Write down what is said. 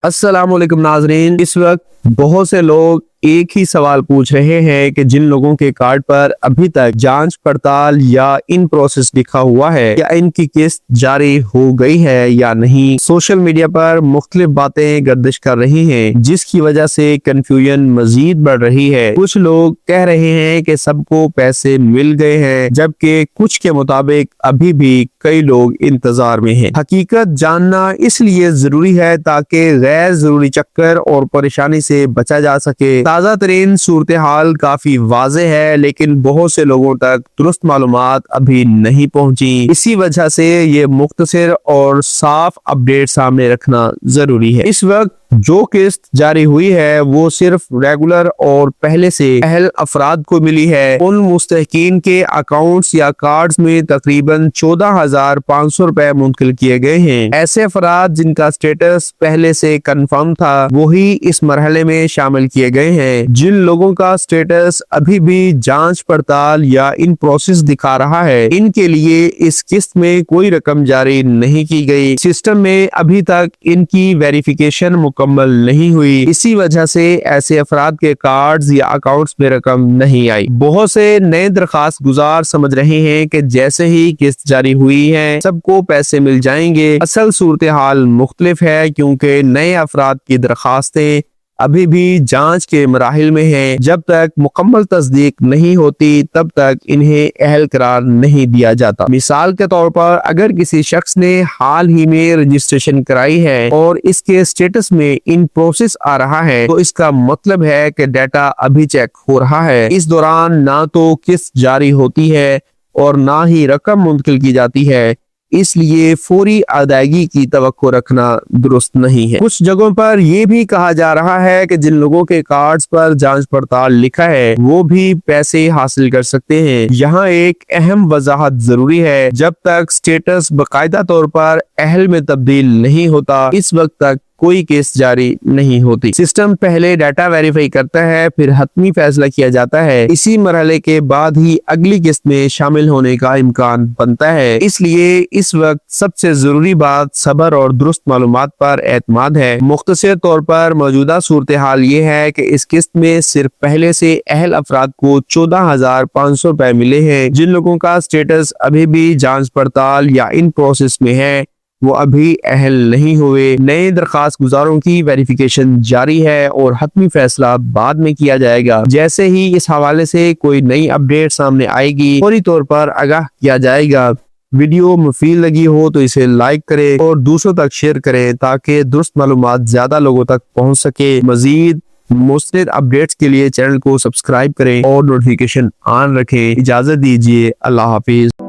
السلام علیکم ناظرین، اس وقت بہت سے لوگ ایک ہی سوال پوچھ رہے ہیں کہ جن لوگوں کے کارڈ پر ابھی تک جانچ پڑتال یا ان پروسیس لکھا ہوا ہے، کیا ان کی قسط جاری ہو گئی ہے یا نہیں۔ سوشل میڈیا پر مختلف باتیں گردش کر رہی ہیں جس کی وجہ سے کنفیوژن مزید بڑھ رہی ہے۔ کچھ لوگ کہہ رہے ہیں کہ سب کو پیسے مل گئے ہیں، جبکہ کچھ کے مطابق ابھی بھی کئی لوگ انتظار میں ہیں۔ حقیقت جاننا اس لیے ضروری ہے تاکہ غیر ضروری چکر اور پریشانی سے بچا جا سکے۔ تازہ ترین صورتحال کافی واضح ہے، لیکن بہت سے لوگوں تک درست معلومات ابھی نہیں پہنچی۔ اسی وجہ سے یہ مختصر اور صاف اپڈیٹ سامنے رکھنا ضروری ہے۔ اس وقت جو قسط جاری ہوئی ہے وہ صرف ریگولر اور پہلے سے اہل افراد کو ملی ہے۔ ان مستحقین کے اکاؤنٹس یا کارڈز میں تقریباً 14,500 روپے منتقل کیے گئے ہیں۔ ایسے افراد جن کا سٹیٹس پہلے سے کنفرم تھا وہی اس مرحلے میں شامل کیے گئے ہیں۔ جن لوگوں کا سٹیٹس ابھی بھی جانچ پڑتال یا ان پروسیس دکھا رہا ہے، ان کے لیے اس قسط میں کوئی رقم جاری نہیں کی گئی۔ سسٹم میں ابھی تک ان کی ویریفیکیشن مکمل نہیں ہوئی، اسی وجہ سے ایسے افراد کے کارڈز یا اکاؤنٹس میں رقم نہیں آئی۔ بہت سے نئے درخواست گزار سمجھ رہے ہیں کہ جیسے ہی قسط جاری ہوئی ہے سب کو پیسے مل جائیں گے۔ اصل صورتحال مختلف ہے، کیونکہ نئے افراد کی درخواستیں ابھی بھی جانچ کے مراحل میں ہیں۔ جب تک مکمل تصدیق نہیں ہوتی تب تک انہیں اہل قرار نہیں دیا جاتا۔ مثال کے طور پر اگر کسی شخص نے حال ہی میں رجسٹریشن کرائی ہے اور اس کے سٹیٹس میں ان پروسیس آ رہا ہے تو اس کا مطلب ہے کہ ڈیٹا ابھی چیک ہو رہا ہے۔ اس دوران نہ تو قسط جاری ہوتی ہے اور نہ ہی رقم منتقل کی جاتی ہے، اس لیے فوری ادائیگی کی توقع رکھنا درست نہیں ہے۔ کچھ جگہوں پر یہ بھی کہا جا رہا ہے کہ جن لوگوں کے کارڈز پر جانچ پڑتال لکھا ہے وہ بھی پیسے حاصل کر سکتے ہیں۔ یہاں ایک اہم وضاحت ضروری ہے، جب تک سٹیٹس باقاعدہ طور پر اہل میں تبدیل نہیں ہوتا اس وقت تک کوئی قسط جاری نہیں ہوتی۔ سسٹم پہلے ڈیٹا ویریفائی کرتا ہے، پھر حتمی فیصلہ کیا جاتا ہے۔ اسی مرحلے کے بعد ہی اگلی قسط میں شامل ہونے کا امکان بنتا ہے۔ اس لیے اس وقت سب سے ضروری بات صبر اور درست معلومات پر اعتماد ہے۔ مختصر طور پر موجودہ صورتحال یہ ہے کہ اس قسط میں صرف پہلے سے اہل افراد کو 14,500 روپے ملے ہیں۔ جن لوگوں کا سٹیٹس ابھی بھی جانچ پڑتال یا ان پروسیس میں ہے وہ ابھی اہل نہیں ہوئے۔ نئے درخواست گزاروں کی ویریفیکیشن جاری ہے اور حتمی فیصلہ بعد میں کیا جائے گا۔ جیسے ہی اس حوالے سے کوئی نئی اپڈیٹ سامنے آئے گی فوری طور پر آگاہ کیا جائے گا۔ ویڈیو مفید لگی ہو تو اسے لائک کریں اور دوسروں تک شیئر کریں تاکہ درست معلومات زیادہ لوگوں تک پہنچ سکے۔ مزید مستند اپڈیٹس کے لیے چینل کو سبسکرائب کریں اور نوٹیفیکیشن آن رکھیں۔ اجازت دیجیے، اللہ حافظ۔